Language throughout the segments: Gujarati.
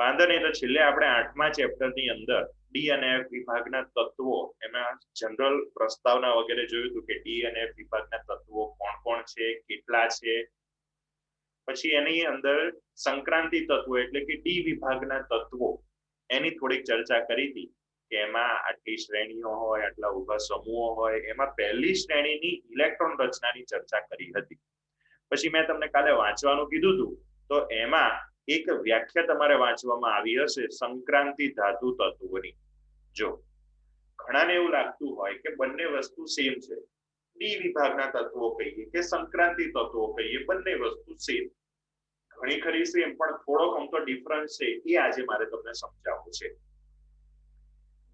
વાંધો નહીં, તો છેલ્લે આપણે 8મા ચેપ્ટરની અંદર ડી અને એફ વિભાગના તત્વો, એમાં જનરલ પ્રસ્તાવના વગેરે જોયું હતું કે ડી અને એફ વિભાગના તત્વો કોણ કોણ છે, કેટલા છે. પછી એની અંદર સંક્રાંતિ તત્વો એટલે કે ડી વિભાગના તત્વો, એની થોડીક ચર્ચા કરી હતી કે એમાં આટલી શ્રેણીઓ હોય, આટલા ઉભા સમૂહો હોય. એમાં પહેલી શ્રેણીની ઇલેક્ટ્રોન રચનાની ચર્ચા કરી હતી. પછી મેં તમને કાલે વાંચવાનું કીધું હતું, તો એમાં એક વ્યાખ્યા તમારે વાંચવામાં આવી હશે સંક્રાંતિ ધાતુ તત્વોની. જો ઘણાને એવું લાગતું હોય કે બંને વસ્તુ સેમ છે, ડી વિભાગના તત્વો કહીએ કે સંક્રાંતિ તત્વો કહીએ, બંને વસ્તુ સેમ. ઘણી ખરી સેમ, પણ થોડોક અમથો ડિફરન્સ છે, એ આજે મારે તમને સમજાવવું છે.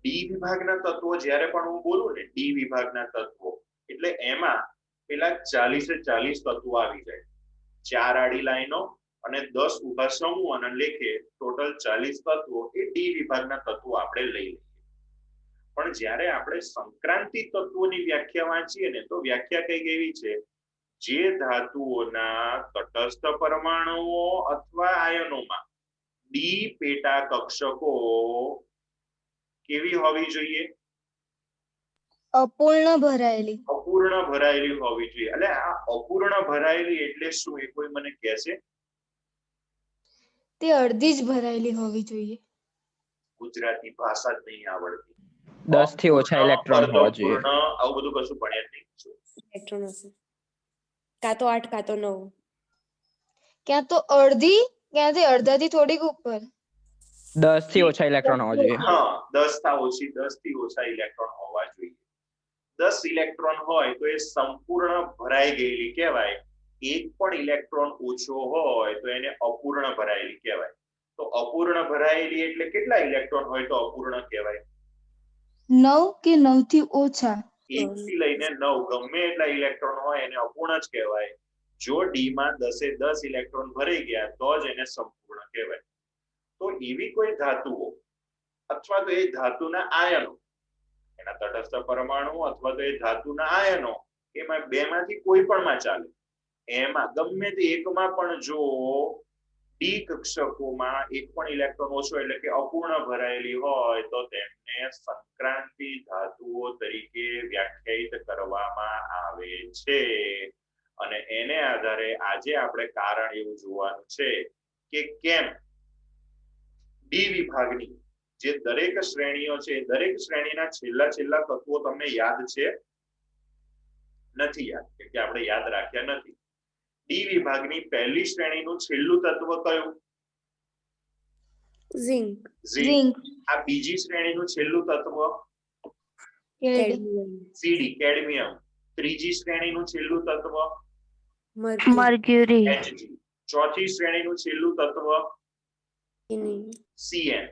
ડી વિભાગના તત્વો જ્યારે પણ હું બોલું ને, ડી વિભાગના તત્વો એટલે એમાં પેલા 40-40 તત્વો આવી જાય. 4 આડી લાઈનો અને 10 ઉભા સમૂહ અને લેખે ટોટલ 40 તત્વો એ ડી વિભાગના તત્વો આપણે લઈ લઈએ. પણ જ્યારે આપણે સંક્રાંતિ તત્વોની વ્યાખ્યા વાંચીએ ને, તો વ્યાખ્યા કઈ એવી છે, જે ધાતુઓના તટસ્થ પરમાણુઓ અથવા આયનોમાં ડી પેટા કક્ષકો કેવી હોવી જોઈએ? અપૂર્ણ ભરાયેલી. અપૂર્ણ ભરાયેલી હોવી જોઈએ. એટલે આ અપૂર્ણ ભરાયેલી એટલે શું, એ કોઈ મને કહેશે? તે અડધી જ ભરાયેલી હોવી જોઈએ. ગુજરાતી ભાષા જ નહીં આવડતી. 10 થી ઓછા ઇલેક્ટ્રોન હોવા જોઈએ. આવું બધું કશું ભણ્યા જ નહીં. ઇલેક્ટ્રોન હશે, કાં તો 8 કાં તો 9. ક્યાં તો અડધી, ક્યાંથી અડધાથી થોડીક ઉપર. 10 થી ઓછા ઇલેક્ટ્રોન હોવા જોઈએ. હા, 10 થી ઓછા ઇલેક્ટ્રોન હોવા જોઈએ. 10 ઇલેક્ટ્રોન હોય તો એ સંપૂર્ણ ભરાઈ ગયેલી કહેવાય. એક પણ ઇલેક્ટ્રોન ઓછો હોય તો એને અપૂર્ણ ભરાયેલી કહેવાય. તો અપૂર્ણ ભરાયેલી એટલે કેટલા ઇલેક્ટ્રોન હોય તો અપૂર્ણ કહેવાય? 9 કે 9 થી ઓછા. 1 થી લઈને 9 ગમે એટલા ઇલેક્ટ્રોન હોય એને અપૂર્ણ જ કહેવાય. જો ડી માં 10 ઇલેક્ટ્રોન ભરાઈ ગયા તો જ એને સંપૂર્ણ કહેવાય. તો એવી કોઈ ધાતુઓ અથવા તો એ ધાતુના આયનો, એના તટસ્થ પરમાણુ અથવા તો એ ધાતુના આયનો, એમાં બેમાંથી કોઈ પણ માં ચાલે. એમાં ગમે તે એકમાં પણ જો ડી કક્ષકોમાં એક પણ ઇલેક્ટ્રોન ઓછો એટલે કે અપૂર્ણ ભરાયેલી હોય તો તેમને સંક્રાંતિ ધાતુઓ તરીકે વ્યાખ્યાયિત કરવામાં આવે છે. અને એને આધારે આજે આપણે કારણ એવું જોવાનું છે કે કેમ ડી વિભાગની જે દરેક શ્રેણીઓ છે, દરેક શ્રેણીના છેલ્લા તત્વો તમને યાદ છે? નથી યાદ, કે આપણે યાદ રાખ્યા નથી. ડી વિભાગની પહેલી શ્રેણીનું છેલ્લું તત્વ કયું? ઝિંક. ઝિંક. આ બીજી શ્રેણીનું છેલ્લું તત્વ સીડી, કેડમિયમ. ત્રીજી શ્રેણીનું છેલ્લું તત્વ મર્ક્યુરી. Hg. ચોથી શ્રેણીનું છેલ્લું તત્વ Cn.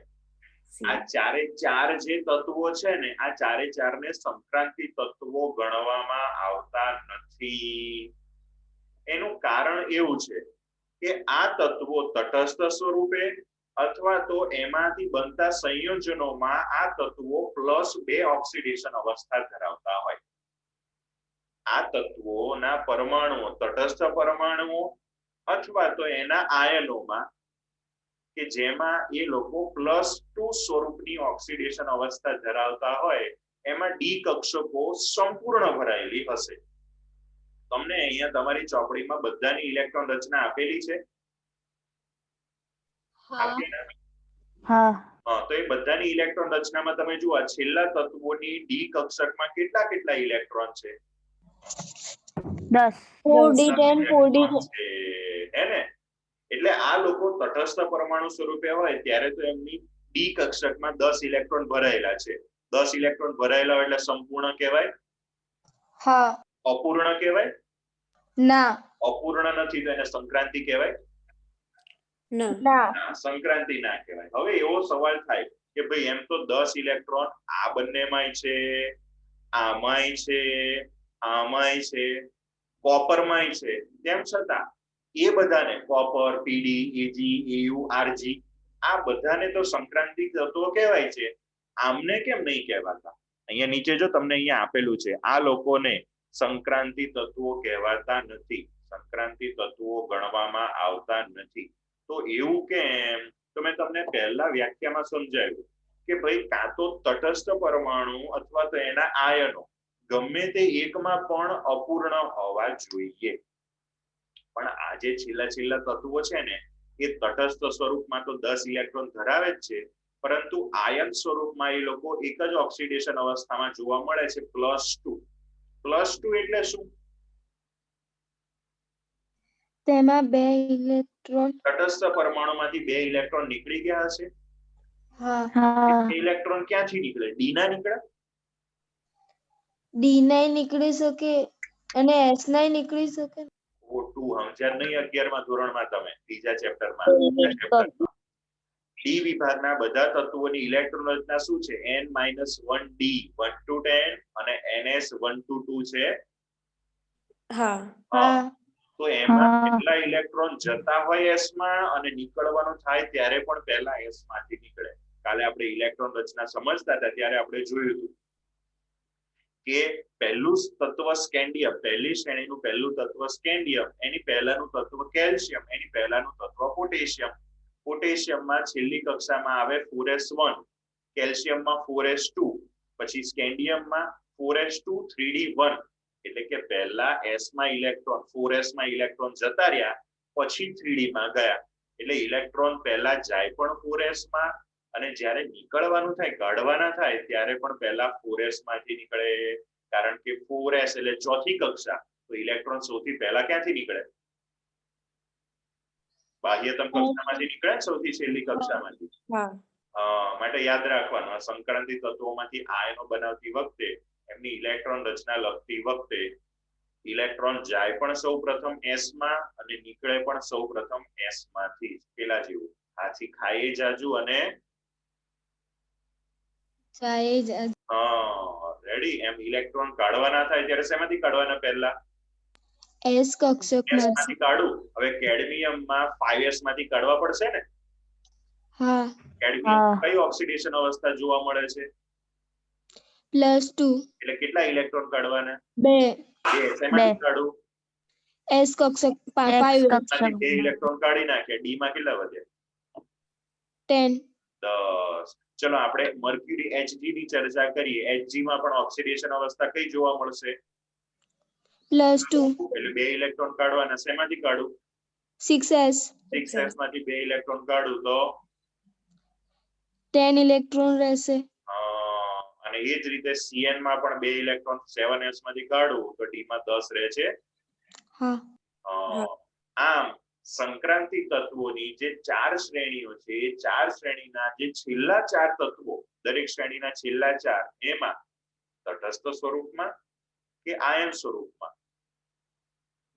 આ ચારે ચાર જે તત્વો છે ને, આ ચારે ચાર ને સંક્રાંતિ તત્વો ગણવામાં આવતા નથી. એનું કારણ એવું છે કે આ તત્વો તટસ્થ સ્વરૂપે અથવા તો એમાંથી બનતા સંયોજનોમાં આ તત્વો +2 ઓક્સિડેશન અવસ્થા ધરાવતા હોય. આ તત્વોના પરમાણુઓ, તટસ્થ પરમાણુઓ અથવા તો એના આયનોમાં કે જેમાં એ લોકો +2 સ્વરૂપની ઓક્સિડેશન અવસ્થા ધરાવતા હોય, એમાં ડી કક્ષકો સંપૂર્ણ ભરાયેલી હશે. તમને અહીંયા તમારી ચોપડીમાં બધાની ઇલેક્ટ્રોન રચના આપેલી છે? હા. તો એ બધાની ઇલેક્ટ્રોન રચનામાં તમે જુઓ, છેલ્લા તત્વોની ડી કક્ષકમાં કેટલા ઇલેક્ટ્રોન છે? 10. 4d10 4d10 હે ને? એટલે આ લોકો તટસ્થ પરમાણુ સ્વરૂપે હોય ત્યારે તો એમની ડી કક્ષકમાં 10 ઇલેક્ટ્રોન ભરાયેલા છે. 10 ઇલેક્ટ્રોન ભરાયેલા હોય એટલે સંપૂર્ણ કહેવાય? હા. અપૂર્ણ કહેવાય? ના. અપૂર્ણ નથી તો એને સંક્રાંતિ કહેવાય? ના. સંક્રાંતિ ના કહેવાય. હવે એવો સવાલ થાય કે ભાઈ એમ તો 10 ઇલેક્ટ્રોન આ બંનેમાંય છે, આમાંય છે, આમાંય છે, કોપરમાંય છે, તેમ છતાં એ બધાને કોપર, પીડી, એજી, એયુ, આરજી આ બધાને તો સંક્રાંતિ તત્વો કહેવાય છે. આમને કેમ નહીં કહેવાતા? અહીંયા નીચે જો તમને અહીંયા આપેલું છે, આ લોકોને સંક્રાંતિ તત્વો કહેવાતા નથી, સંક્રાંતિ તત્વો ગણવામાં આવતા નથી. તો એવું કેમ? તો મેં તમને પહેલા વ્યાખ્યામાં સમજાવ્યું કે ભાઈ કાં તો તટસ્થ પરમાણુ અથવા તો એના આયનો ગમે તે એકમાં પણ અપૂર્ણ હોવા જોઈએ, પણ આ જે છેલ્લા તત્વો છે ને એ તટસ્થ સ્વરૂપમાં તો 10 ઇલેક્ટ્રોન ધરાવે જ છે, પરંતુ આયન સ્વરૂપમાં એ લોકો એક જ ઓક્સિડેશન અવસ્થામાં જોવા મળે છે +2. +2 એટલે શું? તેમાં 2 ઇલેક્ટ્રોન. તટસ્થ પરમાણુમાંથી 2 ઇલેક્ટ્રોન નીકળી ગયા હશે. હા. ઇલેક્ટ્રોન ક્યાંથી નીકળે? ડી ના નીકળે? ડી નાય નીકળી શકે અને એસ નાય નીકળી શકે. ખોટું સમજ્યા નહીં 11મા ધોરણમાં તમે બીજા ચેપ્ટરમાં. ડી વિભાગના બધા તત્વોની ઇલેક્ટ્રોન રચના શું છે? n-1d 1 to 10 અને ns 1 to 2 છે. હા. તો એમાં કેટલા ઇલેક્ટ્રોન જતા હોય s માં અને નીકળવાનું થાય ત્યારે પણ પહેલા s માંથી નીકળે. કાલે આપણે ઇલેક્ટ્રોન રચના સમજતા હતા ત્યારે આપણે જોયું હતું કે પહેલું તત્વ સ્કેન્ડિયમ, પહેલી શ્રેણીનું પહેલું તત્વ સ્કેન્ડિયમ, એની પહેલાનું તત્વ કેલ્શિયમ, એની પહેલાનું તત્વ પોટેશિયમ. પોટેશિયમમાં છેલ્લી કક્ષામાં આવે 4s1, કેલ્શિયમમાં 4s2, પછી સ્કેન્ડિયમમાં 4s2 3d1, એટલે કે પહેલા s માં ઇલેક્ટ્રોન 4s માં ઇલેક્ટ્રોન જતા રહ્યા, પછી 3d માં ગયા. એટલે ઇલેક્ટ્રોન પહેલા જાય પણ 4s માં અને જ્યારે નીકળવાનું થાય, કાઢવાના થાય ત્યારે પણ પહેલા 4s માંથી નીકળે, કારણ કે 4s એટલે ચોથી કક્ષા, તો ઇલેક્ટ્રોન સૌથી પહેલા ક્યાંથી નીકળે? બાહ્યતમ કક્ષામાંથી નીકળે, સૌથી છેલ્લી કક્ષામાંથી. માટે યાદ રાખવાનું, સંક્રાંતિ તત્વોમાંથી આયનો બનાવતી વખતે એમની ઇલેક્ટ્રોન રચના લખતી વખતે ઇલેક્ટ્રોન જાય પણ સૌપ્રથમ s માં અને નીકળે પણ સૌપ્રથમ s માંથી. પેલા જેવું હાથી ખાઈએ જાજુ અને રેડી. એમ ઇલેક્ટ્રોન કાઢવાના થાય ત્યારે શેમાંથી કાઢવાના? પહેલા એસ કક્ષકમાંથી કાઢું. હવે કેડમિયમમાં 5s માંથી કાઢવા પડશે ને? હા. કેડમિયમ કઈ ઓક્સિડેશન અવસ્થા જોવા મળે છે? +2. એટલે કેટલા ઇલેક્ટ્રોન કાઢવાના? 2. શેમાંથી કાઢું? એસ કક્ષક 5 2 ઇલેક્ટ્રોન કાઢી નાખ્યા. ડી માં કેટલા વધે? 10. 10. ચલો આપણે મર્ક્યુરી Hg ની ચર્ચા કરીએ. Hg માં પણ ઓક્સિડેશન અવસ્થા કઈ જોવા મળશે? +2. એટલે 2 ઇલેક્ટ્રોન કાઢવાના. શેમાંથી કાઢું? 6s. 6s માંથી 2 ઇલેક્ટ્રોન કાઢું તો 10 ઇલેક્ટ્રોન રહેશે. અને એ જ રીતે Cn માં પણ 2 ઇલેક્ટ્રોન 7s માંથી કાઢું તો D માં 10 રહે છે. આમ સંક્રાંતિ તત્વોની જે 4 શ્રેણીઓ છે, એ 4 શ્રેણીના જે છેલ્લા 4 તત્વો, દરેક શ્રેણીના છેલ્લા 4 એમાં તટસ્થ સ્વરૂપમાં કે આયન સ્વરૂપમાં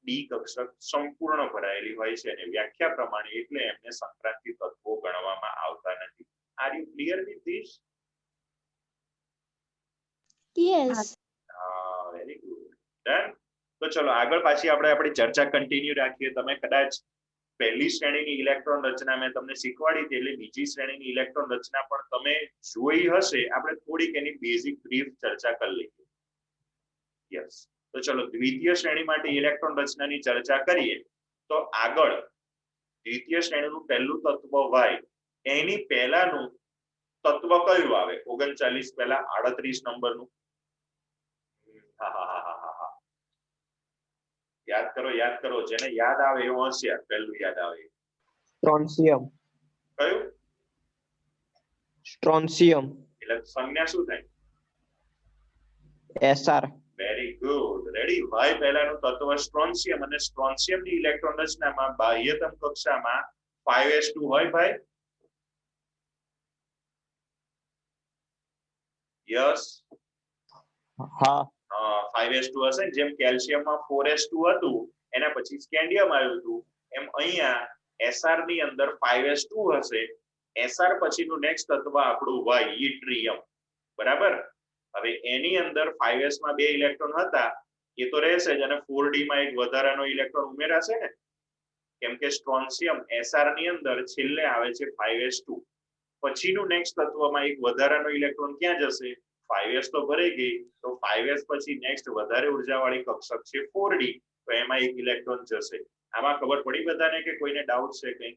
ડી કક્ષક સંપૂર્ણ ભરાયેલી હોય છે અને વ્યાખ્યા પ્રમાણે એટલે એમને સંક્રાંતિ તત્વો ગણવામાં આવતા નથી. Are you clear with this? Yes. Very good. Done. તો ચલો આગળ પાછી આપણે આપણી ચર્ચા કન્ટિન્યુ રાખીએ. તમે કદાચ પહેલી શ્રેણીની ઇલેક્ટ્રોન રચના મેં તમને શીખવાડી હતી, એટલે બીજી શ્રેણીની ઇલેક્ટ્રોન રચના પણ તમે જોઈ હશે. આપણે થોડીક એની બેઝિક બ્રીફ ચર્ચા કરી લઈએ. યસ. તો ચલો દ્વિતીય શ્રેણી માટે ઇલેક્ટ્રોન રચનાની ચર્ચા કરીએ. તો આગળ દ્વિતીય શ્રેણીનું પહેલું તત્વ Y, એની પહેલાનું તત્વ કયું આવે? 39 પહેલા 38 નંબરનું. યાદ કરો. જેને યાદ આવે એ હોશિયાર. પહેલું યાદ આવે. સ્ટ્રોન્શિયમ. કયું? સ્ટ્રોન્શિયમ. એટલે સંજ્ઞા શું થાય? SR. Very good. Ready. Y પહેલાનું તત્વ સ્ટ્રોન્શિયમ, અને સ્ટ્રોન્શિયમની ઇલેક્ટ્રોન રચનામાં બાહ્યતમ કક્ષામાં 5s2 હોય ભાઈ. યસ. હા. 5s2 હશે. જેમ કેલ્શિયમમાં 4s2 હતું, એના પછી સ્કેન્ડિયમ આવ્યું હતું, એમ અહીંયા SR ની અંદર 5s2 હશે. SR પછીનું નેક્સ્ટ તત્વ આપણું Y, ઈટ્રિયમ. બરાબર. હવે એની અંદર 5s માં 2 ઇલેક્ટ્રોન હતા, એ તો રહેશે જ, અને 4d માં એક વધારાનો ઇલેક્ટ્રોન ઉમેરાશે ને, કેમ કે સ્ટ્રોન્શિયમ SR ની અંદર છેલ્લે આવે છે 5s2. પછીનું નેક્સ્ટ તત્વમાં એક વધારાનો ઇલેક્ટ્રોન ક્યાં જશે? 5s તો ભરાઈ ગઈ, તો 5s પછી નેક્સ્ટ વધારે ઉર્જાવાળી કક્ષક છે 4d, તો એમાં એક ઇલેક્ટ્રોન જશે. આમાં ખબર પડી બધાને કે કોઈને ડાઉટ છે કંઈ?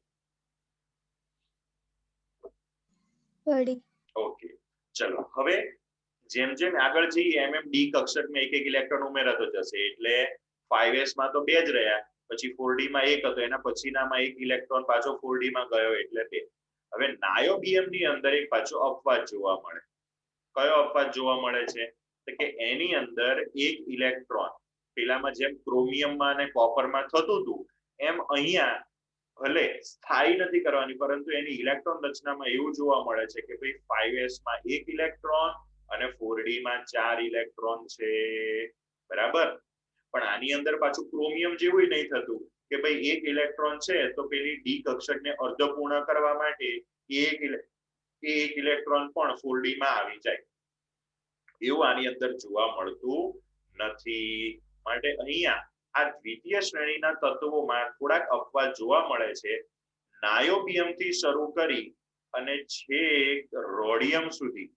પડી. ઓકે, ચલો હવે જેમ જેમ આગળ જઈએ એમ એમ ડી કક્ષકમાં એક ઇલેક્ટ્રોન ઉમેરાતો જશે, એટલે 5s માં તો 2 જ રહ્યા, પછી 4d માં 1 હતો, એના પછીનામાં એક ઇલેક્ટ્રોન પાછો 4d માં ગયો એટલે 2. હવે નાયોબિયમ ની અંદર એક પાછો અપવાદ જોવા મળે. કયો અપવાદ જોવા મળે છે? તો કે એની અંદર એક ઇલેક્ટ્રોન, પેલામાં જેમ ક્રોમિયમમાં અને કોપરમાં થતું હતું એમ અહીંયા ભલે સ્થાયી નથી કરવાની, પરંતુ એની ઇલેક્ટ્રોન રચનામાં એવું જોવા મળે છે કે ભાઈ 5s માં 1 ઇલેક્ટ્રોન અને 4d માં 4 ઇલેક્ટ્રોન છે, બરાબર. પણ આની અંદર પાછું ક્રોમિયમ જેવું નહીં થતું કે ભાઈ એક ઇલેક્ટ્રોન છે તો પેલી ડી કક્ષકને અર્ધપૂર્ણ કરવા માટે એક ઇલેક્ટ્રોન પણ 4d માં આવી જાય, એવું આની અંદર જોવા મળતું નથી. માટે અહીંયા આ દ્વિતીય શ્રેણીના તત્વોમાં થોડાક અપવાદ જોવા મળે છે. નાયોબિયમ થી શરૂ કરી અને છેક રોડિયમ સુધી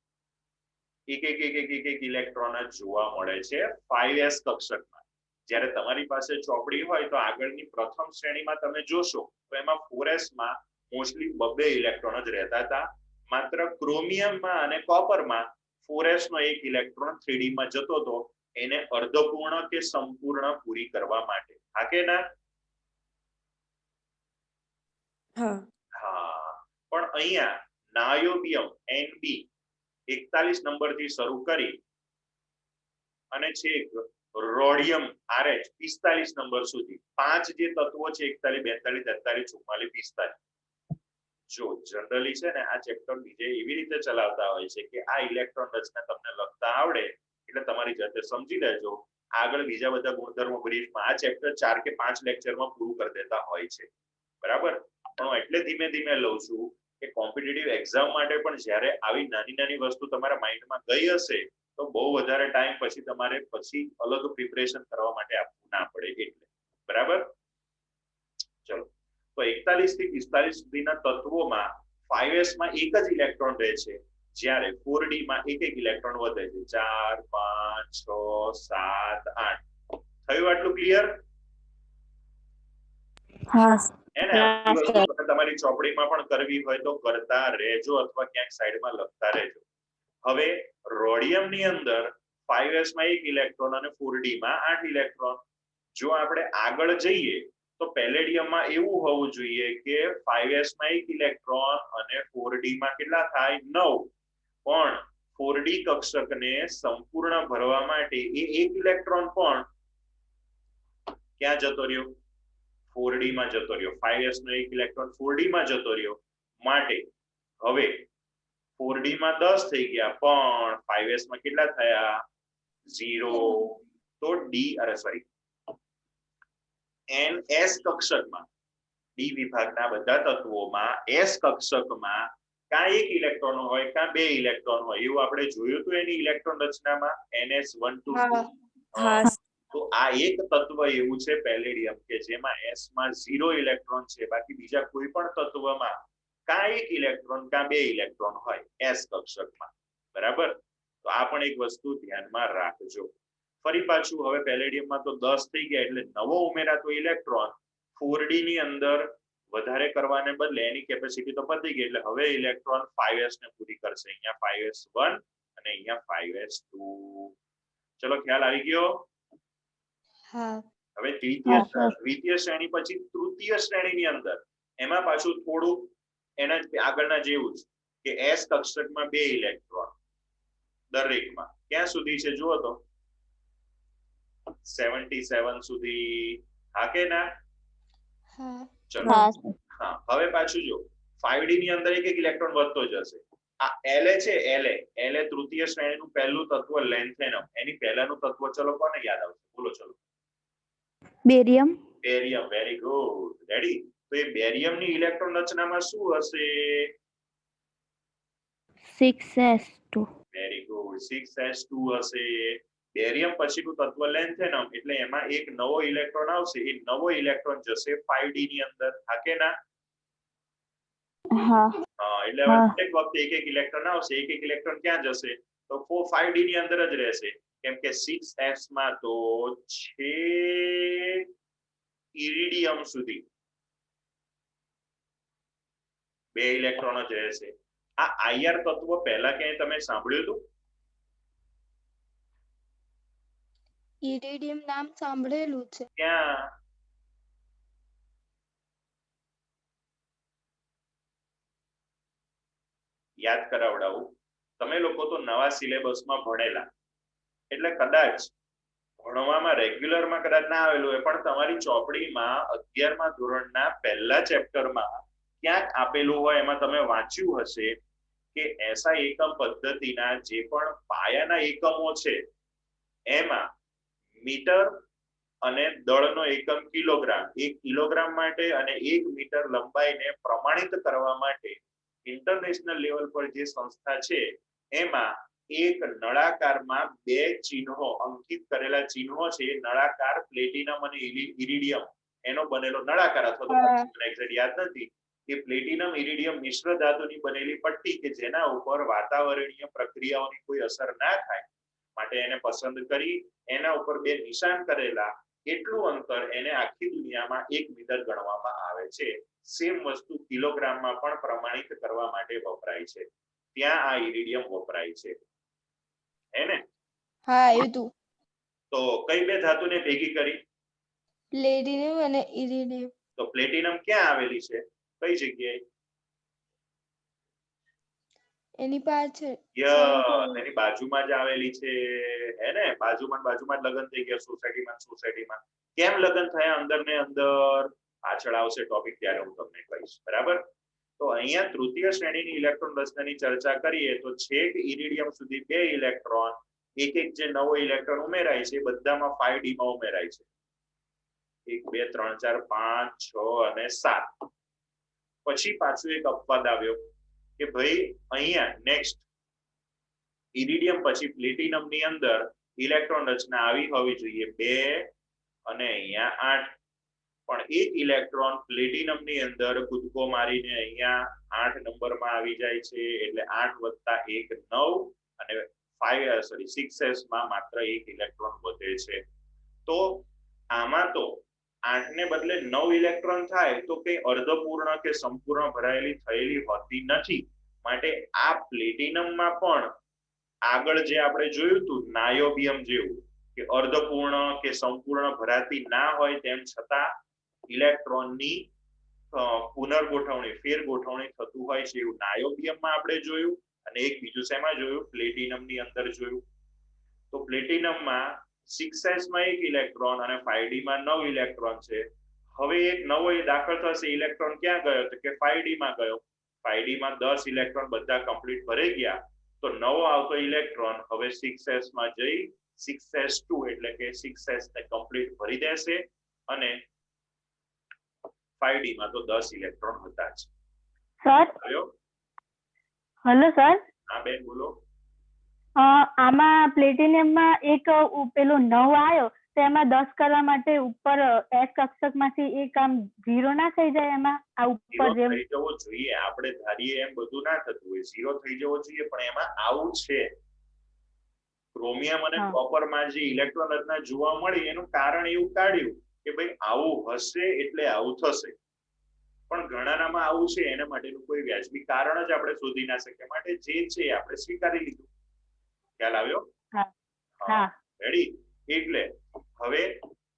એક ઇલેક્ટ્રોન જોવા મળે છે 5s કક્ષકમાં. જ્યારે તમારી પાસે ચોપડી હોય તો આગળની પ્રથમ શ્રેણીમાં તમે જોશો તો એમાં 4s માં મોસ્ટલી 2 ઇલેક્ટ્રોન જ રહેતા હતા. માત્ર ક્રોમિયમમાં અને કોપરમાં 4s નો એક ઇલેક્ટ્રોન 3d માં જતો હતો, એને અર્ધપૂર્ણ કે સંપૂર્ણ પૂરી કરવા માટે. હા કે ના? હા. પણ અહીંયા નાયોબિયમ Nb 41 નંબર થી શરૂ કરી અને છેક રોડિયમ RH 45 નંબર સુધી 5 જે તત્વો છે 41 42 43 44 45. જો જનરલી છે ને આ ચેપ્ટર બીજે એવી રીતે ચલાવતા હોય છે કે આ ઇલેક્ટ્રોન રચના તમને લખતા આવડે એટલે તમારી જાતે સમજી લેજો. આગળ બીજા બધા ગુણધર્મો બ્રીફમાં આ ચેપ્ટર 4 કે 5 લેક્ચરમાં પૂરું કરી દેતા હોય છે, બરાબર. પણ એટલે ધીમે ધીમે લઉં છું કે કોમ્પિટિટિવ એક્ઝામ માટે પણ જ્યારે આવી નાની નાની વસ્તુ તમારા માઇન્ડમાં ગઈ હશે તો બહુ વધારે ટાઈમ પછી તમારે પછી અલગ પ્રિપરેશન કરવા માટે આપવું ના પડે એટલે, બરાબર. ચલો, તો 41 થી 45 સુધીના તત્વોમાં 5s માં એક જ ઇલેક્ટ્રોન રહે છે, જ્યારે 4d માં એક ઇલેક્ટ્રોન વધે છે. 4 5 6 7 8. થયું આટલું ક્લિયર? હા એને તમારી ચોપડીમાં પણ કરવી હોય તો કરતા રહેજો અથવા ક્યાંક સાઈડમાં લખતા રહેજો. હવે રોડિયમની અંદર 5s માં એક ઇલેક્ટ્રોન અને 4d માં 8 ઇલેક્ટ્રોન. જો આપણે આગળ જઈએ તો પેલેડિયમમાં એવું હોવું જોઈએ કે 5s માં એક ઇલેક્ટ્રોન અને 4d માં કેટલા થાય? 9. પણ 4d કક્ષકને સંપૂર્ણ ભરવા માટે એ એક ઇલેક્ટ્રોન પણ ક્યાં જતો રહ્યો? 4d માં જતો રહ્યો. 5s નો એક ઇલેક્ટ્રોન 4d માં જતો રહ્યો, માટે હવે 4d માં 10 થઈ ગયા, પણ 5s માં કેટલા થયા? 0. તો ns કક્ષકમાં ડી વિભાગના બધા તત્વોમાં s કક્ષકમાં કાં એક ઇલેક્ટ્રોન હોય કાં 2 ઇલેક્ટ્રોન હોય, એવું આપણે જોયું હતું એની ઇલેક્ટ્રોન રચનામાં ns1 2. તો આ એક તત્વ એવું છે પેલેડિયમ કે જેમાં s માં 0 ઇલેક્ટ્રોન છે, બાકી બીજા કોઈ પણ તત્વમાં કાં એક ઇલેક્ટ્રોન કાં 2 ઇલેક્ટ્રોન હોય s કક્ષકમાં, બરાબર. તો આ પણ એક વસ્તુ ધ્યાનમાં રાખજો. ફરી પાછું હવે પેલેડિયમમાં તો 10 થઈ ગયા એટલે નવો ઉમેરાતો ઇલેક્ટ્રોન 4d ની અંદર વધારે કરવાને બદલે એની કેપેસિટી તો પતી ગઈ એટલે હવે ઇલેક્ટ્રોન 5s ને પૂરી કરશે. અહીંયા 5s1 અને અહીંયા 5s2. ચલો, ખ્યાલ આવી ગયો? હા. હવે દ્વિતીય શ્રેણી પછી તૃતીય શ્રેણીની અંદર એમાં પાછું થોડું એના આગળના જેવું જ કે s કક્ષકમાં 2 ઇલેક્ટ્રોન દરેકમાં. ક્યાં સુધી છે જુઓ તો 77 સુધી. હા કે ના? ચલો, હા. હવે પાછું જો 5d ની અંદર એક ઇલેક્ટ્રોન વધતો જશે. આ La છે, La તૃતીય શ્રેણીનું પહેલું તત્વ લેન્થેનમ. એની પહેલાનું તત્વ ચલો કોને યાદ આવશે? બોલો ચલો. Barium. Barium. Very good. Ready? તો એ બેરિયમની ઇલેક્ટ્રોન રચનામાં શું હશે? 6s2. Very good. 6s2 હશે. બેરિયમ પછીનું તત્વ લેન્થેનમ, એટલે એમાં એક નવો ઇલેક્ટ્રોન આવશે. એ નવો ઇલેક્ટ્રોન જશે 5d ની અંદર. હા કે ના? હા. એટલે દરેક વખતે એક ઇલેક્ટ્રોન આવશે. એક ઇલેક્ટ્રોન ક્યાં જશે? તો 5d ની અંદર જ રહેશે, કેમ કે 6s માં તો છે ઇરિડિયમ સુધી 2 ઇલેક્ટ્રોન જ રહેશે. આ આઈઆર તત્વ પહેલા ક્યાંય તમે સાંભળ્યું હતું? ઇરિડિયમ નામ સાંભળેલું છે. ક્યાં? યાદ કરાવડાવું. તમે લોકો તો નવા સિલેબસમાં ભણેલા એટલે કદાચ ભણવામાં રેગ્યુલરમાં કદાચ ના આવેલું હોય, પણ તમારી ચોપડીમાં 11મા ધોરણના પહેલા ચેપ્ટરમાં ક્યાંક આપેલું હોય, એમાં તમે વાંચ્યું હશે કે એસઆઈ એકમ પદ્ધતિના જે પણ પાયાના એકમો છે એમાં મીટર અને દળનો એકમ કિલોગ્રામ, 1 કિલોગ્રામ માટે અને 1 મીટર લંબાઈને પ્રમાણિત કરવા માટે ઇન્ટરનેશનલ લેવલ પર જે સંસ્થા છે એમાં એક નળાકારમાં 2 ચિહ્નો અંકિત કરેલા ચિહ્નો છે, નળાકાર પ્લેટિનમ અને ઇરિડિયમ એનો બનેલો નળાકાર, અથવા તો મને એક્ઝેક્ટ યાદ નથી, કે પ્લેટિનમ ઇરિડિયમ મિશ્ર ધાતુની બનેલી પટ્ટી કે જેના ઉપર વાતાવરણીય પ્રક્રિયાઓની કોઈ અસર ના થાય માટે એને પસંદ કરી એના ઉપર 2 નિશાન કરેલા, એટલું અંતર એને આખી દુનિયામાં 1 મીટર ગણવામાં આવે છે. સેમ વસ્તુ કિલોગ્રામમાં પણ પ્રમાણિત કરવા માટે વપરાય છે. ત્યાં આ ઇરિડિયમ વપરાય છે, હેને? હા, એ તું. તો કઈ 2 ધાતુને ભેગી કરી? પ્લેટિનમ અને ઇરિડિયમ. તો પ્લેટિનમ ક્યાં આવેલી છે? કઈ જગ્યાએ? એની પાછળ એની બાજુમાં જ આવેલી છે, હેને? બાજુમાં જ લગ્ન થઈ ગયા સોસાયટીમાં. કેમ લગ્ન થયા અંદર ને અંદર? પાછળ આવશે ટોપિક ત્યારે હું તમને કહીશ, બરાબર? તો અહીંયા તૃતીય શ્રેણીની ઇલેક્ટ્રોન રચનાની ચર્ચા કરીએ તો છેક ઇરિડિયમ સુધી 2 ઇલેક્ટ્રોન, એક જે નવો ઇલેક્ટ્રોન ઉમેરાય છે બધામાં 5d માં ઉમેરાય છે. 1 2 3 4 5 6 અને 7. પછી પાછું એક અપવાદ આવ્યો કે ભાઈ અહીંયા નેક્સ્ટ ઇરિડિયમ પછી પ્લેટિનમ ની અંદર ઇલેક્ટ્રોન રચના આવી હોવી જોઈએ 2 અને અહીંયા 8, પણ એક ઇલેક્ટ્રોન પ્લેટિનમ ની અંદર કૂદકો મારીને અહીંયા 8 નંબરમાં આવી જાય છે, એટલે 8 + 1 9 અને 6s માં માત્ર એક ઇલેક્ટ્રોન વધે છે. તો આમાં તો 8 ને બદલે 9 ઇલેક્ટ્રોન થાય તો કે અર્ધપૂર્ણ કે સંપૂર્ણ ભરાયેલી થયેલી હોતી નથી. માટે આ પ્લેટિનમમાં પણ આગળ જે આપણે જોયું હતું નાયોબિયમ જેવું કે અર્ધપૂર્ણ કે સંપૂર્ણ ભરાતી ના હોય તેમ છતાં ઇલેક્ટ્રોનની પુનર્ગોઠવણી ફેરગોઠવણી થતું હોય છે, એવું નાયોબિયમમાં આપણે જોયું. અને એક બીજું શેમાં જોયું? પ્લેટિનમની અંદર જોયું. તો પ્લેટિનમમાં 6s માં 1 ઇલેક્ટ્રોન અને 5d માં 9 ઇલેક્ટ્રોન છે. હવે એક નવો દાખલ થશે, ઇલેક્ટ્રોન ક્યાં ગયો? તો કે 5d માં ગયો. 5d માં 10 ઇલેક્ટ્રોન બધા કમ્પ્લીટ ભરાઈ ગયા. તો નવો આવતો ઇલેક્ટ્રોન હવે 6s માં જઈ 6s2 એટલે કે 6s ને કમ્પ્લીટ ભરી દેશે અને 5d માં તો 10 ઇલેક્ટ્રોન હતા જ. Sir, hello sir. હા બેન, બોલો. આમાં પ્લેટિનિયમમાં એક પેલો 9 આવ્યો તો એમાં 10 કરવા માટે ઉપર એસ કક્ષકમાંથી એક આમ 0 ના થઈ જાય? એમાં આ ઉપર જેમ થઈ જવો જોઈએ, આપણે ધારીએ એમ બધું ના થતું હોય, 0 થઈ જવો જોઈએ, પણ એમાં આવું છે. ક્રોમિયમ અને કોપરમાં જે ઇલેક્ટ્રોન રચના જોવા મળી એનું કારણ એવું કાઢ્યું કે ભાઈ આવું હશે એટલે આવું થશે, પણ ઘણાનામાં આવું છે એના માટેનું કોઈ વ્યાજબી કારણ જ આપણે શોધી ના શકીએ, માટે જે છે આપણે સ્વીકારી લીધું. ખ્યાલ આવ્યો? હા. રેડી? એટલે હવે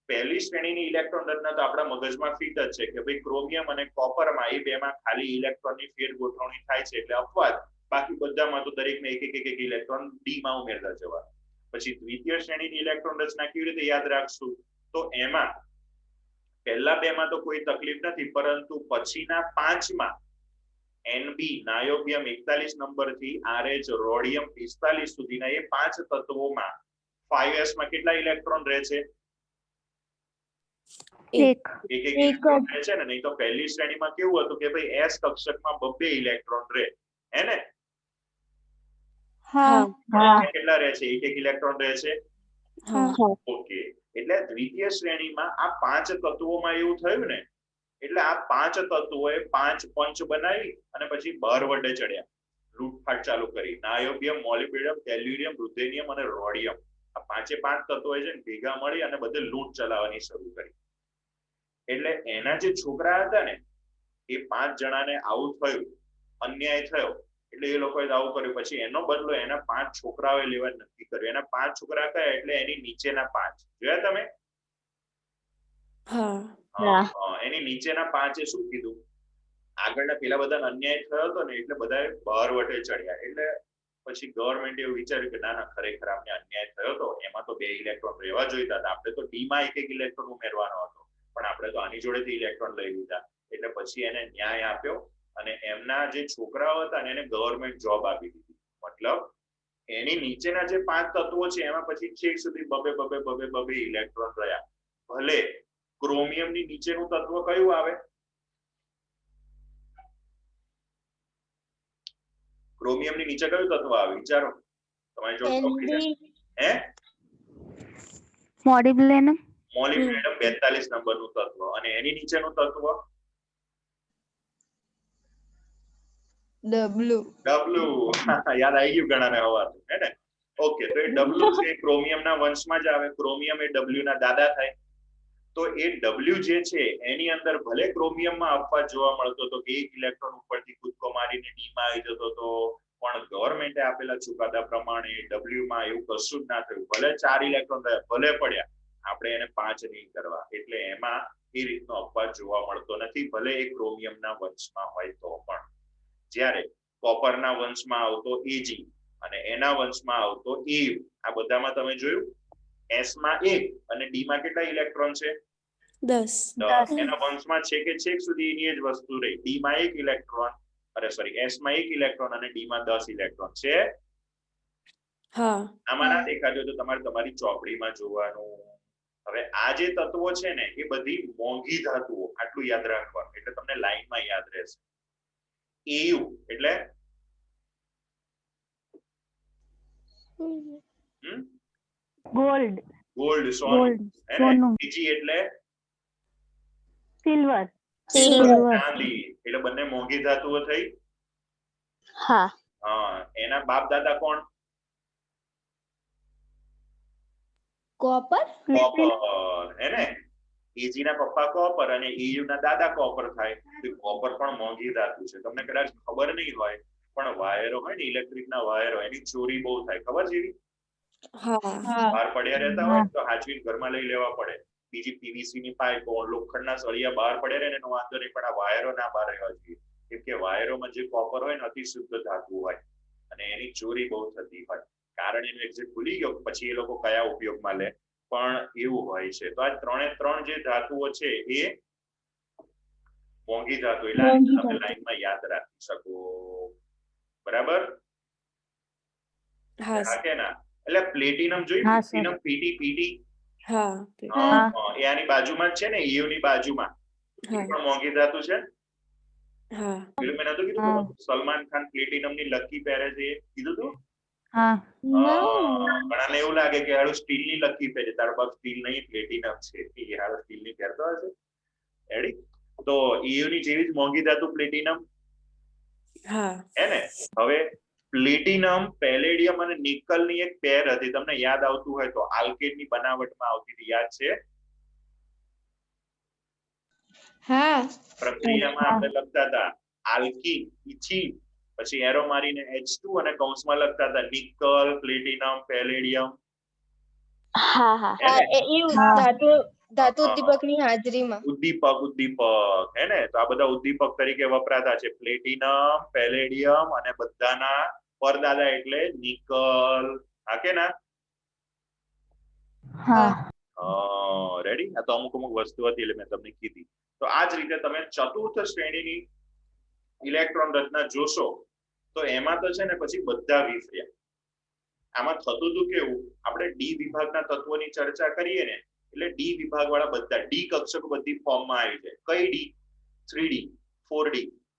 પહેલી શ્રેણીની ઇલેક્ટ્રોન રચના તો આપણા મગજમાં ફિટ જ છે કે ભાઈ ક્રોમિયમ અને કોપરમાં એ બેમાં ખાલી ઇલેક્ટ્રોનની ફેરગોઠવણી થાય છે એટલે અપવાદ, બાકી બધામાં તો દરેકને એક ઇલેક્ટ્રોન ડી માં ઉમેરતા જવા. પછી દ્વિતીય શ્રેણીની ઇલેક્ટ્રોન રચના કેવી રીતે યાદ રાખશું? તો એમાં પહેલા 2 માં તો કોઈ તકલીફ નથી, પરંતુ પછીના 5 માં NB નાયોબિયમ 41 નંબર થી RH રોડિયમ 45 સુધીના એ 5 તત્વોમાં 5s માં કેટલા ઇલેક્ટ્રોન રહે છે? એક ઇલેક્ટ્રોન રહે છે ને. નહીં તો પહેલી શ્રેણીમાં કેવું હતું કે ભાઈ s કક્ષકમાં 2 ઇલેક્ટ્રોન રહે, હે ને? કેટલા રહે છે? એક ઇલેક્ટ્રોન રહે છે. ઓકે, એટલે દ્વિતીય શ્રેણીમાં આ 5 તત્વોમાં એવું થયું ને, એટલે આ 5 તત્વોએ 5 પંચ બનાવી અને પછી બહાર વડે ચડ્યા, લૂંટફાટ ચાલુ કરી. નાયોબિયમ, મોલિબ્ડિનમ, ટેલ્યુરિયમ, રુથેનિયમ અને રોડિયમ, આ 5 તત્વોએ છે ભેગા મળી અને બધે લૂંટ ચલાવવાની શરૂ કરી. એટલે એના જે છોકરા હતા ને એ 5 જણાને આવું થયું, અન્યાય થયો, એટલે એ લોકોએ આવું કર્યું. પછી એનો બદલો એના 5 છોકરાઓએ લેવા નક્કી કર્યું. એના 5 છોકરા કયા? એટલે એની નીચેના 5 જોયા તમે? એની નીચેના 5 એ શું કીધું? આગળના પેલા બધા અન્યાય થયો હતો ને એટલે બધા બહાર વટે ચડ્યા. એટલે પછી ગવર્મેન્ટ એવું વિચાર્યું કે ના ના, ખરેખર આપણે અન્યાય થયો હતો, એમાં તો 2 ઇલેક્ટ્રોન રહેવા જોઈતા હતા. આપણે તો ડી માં 1 ઇલેક્ટ્રોન ઉમેરવાનો હતો, પણ આપણે તો આની જોડેથી ઇલેક્ટ્રોન લઈ લીધા. એટલે પછી એને ન્યાય આપ્યો અને એમના જે છોકરાઓ હતા ને એને ગવર્મેન્ટ જોબ આપી દીધી. મતલબ એની નીચેના જે 5 તત્વો છે એમાં પછી છેક સુધી બબે ઇલેક્ટ્રોન રહ્યા. ભલે ક્રોમિયમની નીચેનું તત્વ કયું આવે? ક્રોમિયમની નીચે કયું તત્વ આવે? વિચારો. તમારી જોડે હે? મોલિબ્ડેનમ. મોલિબ્ડેનમ 42 નંબરનું તત્વ. અને એની નીચેનું તત્વ ડબલ્યુ. યાદ આવી ગયું ઘણાને હવાતું, હે ને? ઓકે, તો એ ડબલ્યુ છે ક્રોમિયમના વંશમાં જ આવે. ક્રોમિયમ એ ડબલ્યુ ના દાદા થાય. તો એ ડબલ્યુ જે છે એની અંદર ભલે ક્રોમિયમમાં અપવાદ જોવા મળતો હતો કે 1 ઇલેક્ટ્રોન ઉપરથી કૂદકો મારીને ડી માં આવી જતો હતો, પણ ગવર્મેન્ટે આપેલા ચુકાદા પ્રમાણે ડબલ્યુ માં એવું કશું જ ના થયું. ભલે 4 ઇલેક્ટ્રોન રહ્યા, ભલે પડ્યા, આપણે એને 5 નહીં કરવા. એટલે એમાં એ રીતનો અપવાદ જોવા મળતો નથી, ભલે એ ક્રોમિયમના વંશમાં હોય તો પણ. જ્યારે કોપરના વંશમાં આવતો એજી અને એના વંશમાં આવતો એયુ, આ બધામાં તમે જોયું એસ માં 1 અને ડી માં કેટલા ઇલેક્ટ્રોન છે? 10. એના વંશમાં છે કે છેક સુધી એની જ વસ્તુ રહી. ડી માં 1 ઇલેક્ટ્રોન, એસ માં 1 ઇલેક્ટ્રોન અને ડી માં 10 ઇલેક્ટ્રોન છે. આમાં ના દેખાતું તો તમારે તમારી ચોપડીમાં જોવાનું. હવે આ જે તત્વો છે ને એ બધી મોંઘી ધાતુઓ, આટલું યાદ રાખવાનું એટલે તમને લાઈનમાં યાદ રહેશે. એયુ એટલે ગોલ્ડ. સોનું. બીજી એટલે સિલ્વર. ચાંદી. એટલે બંને મોંઘી ધાતુઓ થઈ. હા. એના બાપ દાદા કોણ? કોપર. હે ને? એજી ના પપ્પા કોપર અને EU ના દાદા કોપર થાય. તો કોપર પણ મોંઘી ધાતુ છે. તમને કદાચ ખબર નહીં હોય, પણ વાયરો હોય ને, ઇલેક્ટ્રિક ના વાયરો, એની ચોરી બહુ થાય. ખબર છે? બહાર પડ્યા રહેતા હોય તો હાચવીને ઘરમાં લઈ લેવા પડે. બીજી પીવીસી ની પાઇપો, લોખંડના સળિયા બહાર પડ્યા રહે ને એનો વાંધો નહીં, પણ આ વાયરો ના બહાર રહેવા જોઈએ. કેમ કે વાયરોમાં જે કોપર હોય ને અતિ શુદ્ધ ધાતુ હોય અને એની ચોરી બહુ થતી હોય. કારણ એનું એક્ઝેક્ટ ભૂલી ગયો, પછી એ લોકો કયા ઉપયોગમાં લે, પણ એવું હોય છે. તો આ 3 જે ધાતુઓ છે એ મોંઘી ધાતુ, એટલે તમે લાઈનમાં યાદ રાખી શકો. બરાબર? હા કે ના? એટલે પ્લેટિનમ જોયું, પ્લેટિનમ પીટી. એ આની બાજુમાં જ છે ને, EU ની બાજુમાં. એ પણ મોંઘી ધાતુ છે. પેલું મેં નતું કીધું સલમાન ખાન પ્લેટિનમ ની લકી પહેરે છે, કીધું તું? ઘણાને એવું લાગે કે હારું સ્ટીલ ની લકી પહેરે, તારો બાપ સ્ટીલ નહીં પ્લેટિનમ છે. એ હારું સ્ટીલ ની પહેરતો હશે. રેડી? તો EU ની જેવી જ મોંઘી ધાતુ પ્લેટિનમ. હે ને? હવે પ્લેટિનમ, પેલેડિયમ અને નિકલ ની એક પેર હતી. તમને યાદ આવતું હોય તો આલ્કેન ની બનાવટમાં આવતી હતી, યાદ છે? હા. પ્રક્રિયામાં આપણે લખતા હતા આલ્કીન, ઇથીન, પછી એરો મારીને H2 અને કૌંસમાં લખતા હતા નિકલ, પ્લેટિનમ, પેલેડિયમ. ધાતુ ઉદ્દીપકની હાજરીમાં. ઉદ્દીપક, હે ને? તો આ બધા ઉદ્દીપક તરીકે વપરાતા છે. પ્લેટિનમ, પેલેડિયમ અને બધાના પરદાદા એટલે નિકલ. હા કે ના? રેડી? આ તો અમુક વસ્તુ હતી એટલે મેં તમને કીધી. તો આ જ રીતે તમે ચતુર્થ શ્રેણીની ઇલેક્ટ્રોન રચના જોશો તો એમાં તો છે ને પછી બધા વિફર્યા. આમાં થતું હતું કેવું, આપણે ડી વિભાગના તત્વોની ચર્ચા કરીએ ને એટલે ડી વિભાગ વાળા બધા ડી કક્ષકો બધી ફોર્મમાં આવી જાય. કઈ ડી? 3D, 4D,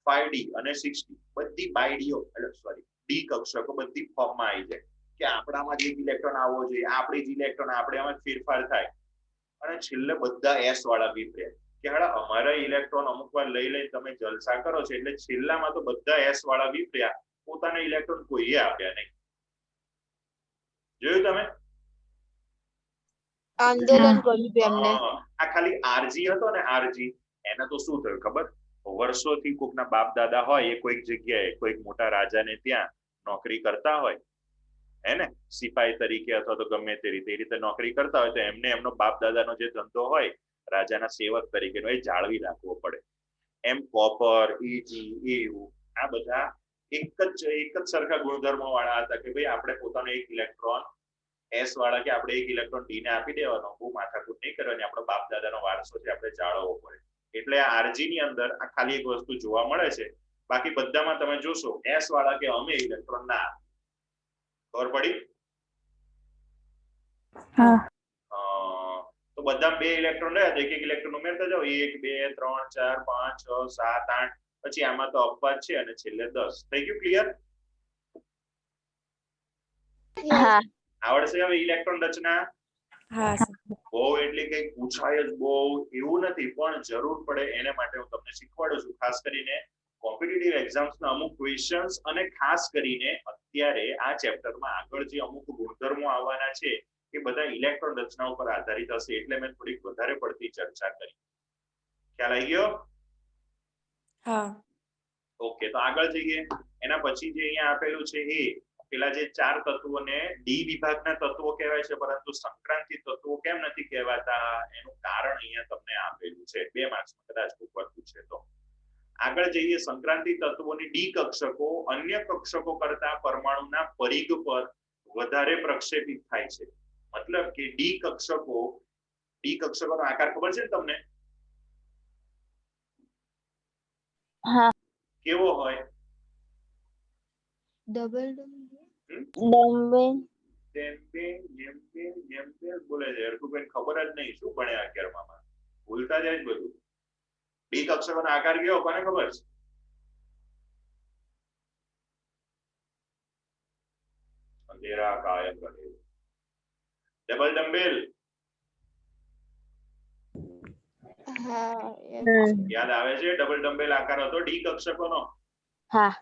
5D અને 6D. બધી બાયડીઓ, એટલે સોરી, ડી કક્ષકો બધી ફોર્મમાં આવી જાય કે આપણામાં જે ઇલેક્ટ્રોન આવવો જોઈએ, આપણે જ ઇલેક્ટ્રોન, આપણે આમાં ફેરફાર થાય. અને છેલ્લે બધા એસ વાળા વિફર્યા કે હાડા અમારા ઇલેક્ટ્રોન અમુક વાર લઈ લઈને તમે જલસા કરો છો, એટલે છેલ્લામાં તો બધા એસ વાળા વિફર્યા, પોતાના ઇલેક્ટ્રોન કોઈએ આપ્યા નહીં. જોયું તમે? આંદોલન કર્યું એમને. આ ખાલી આરજી હતો ને, આરજી, એને તો શું થયું ખબર? વર્ષોથી કોઈકના બાપ દાદા હોય એ કોઈક જગ્યાએ કોઈક મોટા રાજાને ત્યાં નોકરી કરતા હોય હે ને, સિપાઈ તરીકે અથવા તો ગમે તે રીતે નોકરી કરતા હોય તો એમને એમનો બાપ દાદાનો જે ધંધો હોય રાજાના સેવક તરીકેનો એ જાળવી રાખવો પડે. એમ કોપર, એવું આ બધા એક જ સરખા ગુણધર્મો વાળા હતા કે ભાઈ આપણે પોતાનો એક ઇલેક્ટ્રોન એસ વાળા કે આપણે એક ઇલેક્ટ્રોન ડી ને આપી દેવાનો, બહુ માથાકૂટ નહીં કરવાની, આપણો બાપ દાદાનો વારસો છે આપણે જાળવવો પડે. એટલે આ આરજી ની અંદર આ ખાલી એક વસ્તુ જોવા મળે છે, બાકી બધામાં તમે જોશો એસ વાળા કે અમે ઇલેક્ટ્રોન ના. ખબર પડી? તો બધા 2 ઇલેક્ટ્રોન રહ્યા તો એક ઇલેક્ટ્રોન ઉમેરતા જાઓ, 1 2 3 4 5 6 7 8, પછી આમાં તો અપવાદ છે અને છેલ્લે 10. થઈ ગયું ક્લિયર? હા આવડશે હવે ઇલેક્ટ્રોન રચના? હા સર. બહુ એટલે કઈ પૂછાય જ બહુ એવું નથી, પણ જરૂર પડે એને માટે હું તમને શીખવાડું છું. ખાસ કરીને કોમ્પિટિટિવ એક્ઝામ્સના અમુક ક્વેશ્ચન્સ અને ખાસ કરીને અત્યારે આ ચેપ્ટરમાં આગળ જે અમુક ગુણધર્મો આવવાના છે એ બધા ઇલેક્ટ્રોન રચના ઉપર આધારિત હશે, એટલે મેં થોડીક વધારે પડતી ચર્ચા કરી. ખ્યાલ આવી ગયો? હા. ઓકે, તો આગળ જઈએ. એના પછી જે અહીંયા આપેલું છે એ પેલા જે 4 તત્વોને ડી વિભાગના તત્વો કહેવાય છે, પરંતુ સંક્રાંતિ તત્વો કેમ નથી કહેવાતા એનું કારણ અહીંયા તમને આપેલું છે. 2 માર્ક્સમાં કદાચ ઉપર પૂછે તો. આગળ જઈએ. સંક્રાંતિ તત્વોની ડી કક્ષકો અન્ય કક્ષકો કરતા પરમાણુના પરિઘ પર વધારે પ્રક્ષેપિત થાય છે. મતલબ કે ડી કક્ષકોનો આકાર ખબર છે ને તમને? હા કેવો હોય? ડબલ બોલે છે હરખુભાઈ, ખબર જ નહીં શું ભણ્યા 11માં, ભૂલતા જાય બધું. ડી કક્ષકોનો આકાર કેવો કોને ખબર છે? અંધેરા કાયમ કરે. ડબલ ડમ્બેલ હા યાદ આવે છે? ડબલ ડમ્બેલ આકાર હતો ડી કક્ષકોનો. હા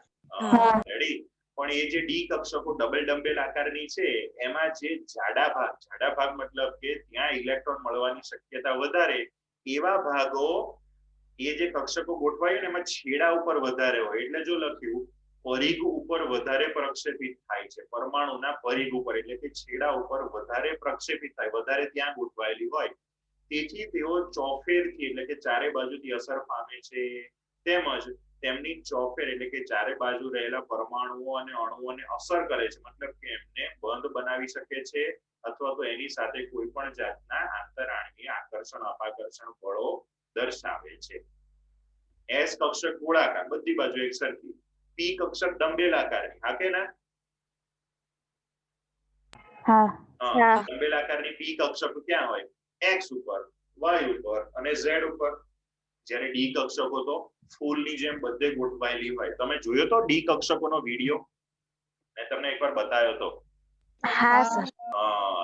રેડી? પણ એ જે ડી કક્ષકો ડબલ ડમ્બેલ આકારની છે એમાં જે જાડા ભાગ મતલબ કે ત્યાં ઇલેક્ટ્રોન મળવાની શક્યતા વધારે એવા ભાગો, એ જે કક્ષકો ગોઠવાય ને એમાં છેડા ઉપર વધારે હોય, એટલે જો લખ્યું પરિઘ ઉપર વધારે પ્રક્ષેપિત થાય છે, પરમાણુના પરિઘ ઉપર, એટલે કે છેડા ઉપર વધારે પ્રક્ષેપિત થાય, વધારે ત્યાં ગોઠવાયેલી હોય, તેથી તેઓ ચોફેરથી એટલે કે ચારે બાજુથી અસર પામે છે. તેમજ તેમની ચોફેર એટલે કે ચારે બાજુ રહેલા પરમાણુઓ અને અણુઓને અસર કરે છે, મતલબ કે એમને બંધ બનાવી શકે છે અથવા તો એની સાથે કોઈ પણ જાતના આંતરાણ્વીય આકર્ષણ અપાકર્ષણ બળો દર્શાવે છે. એસ કક્ષક ગોળાકાર, બધી બાજુ એકસરખી. પી કક્ષક ડમ્બેલ આકારની, હા કે ના? ડમ્બેલ આકારની પી કક્ષક ક્યાં હોય? એક્સ ઉપર, વાય ઉપર અને ઝેડ ઉપર. જ્યારે ડી કક્ષકો તો ફૂલની જેમ બધે ગોઠવાયેલી હોય. તમે જોયો તો ડી કક્ષકોનો વિડિયો? મેં તમને એકવાર બતાવ્યો તો. હા સર.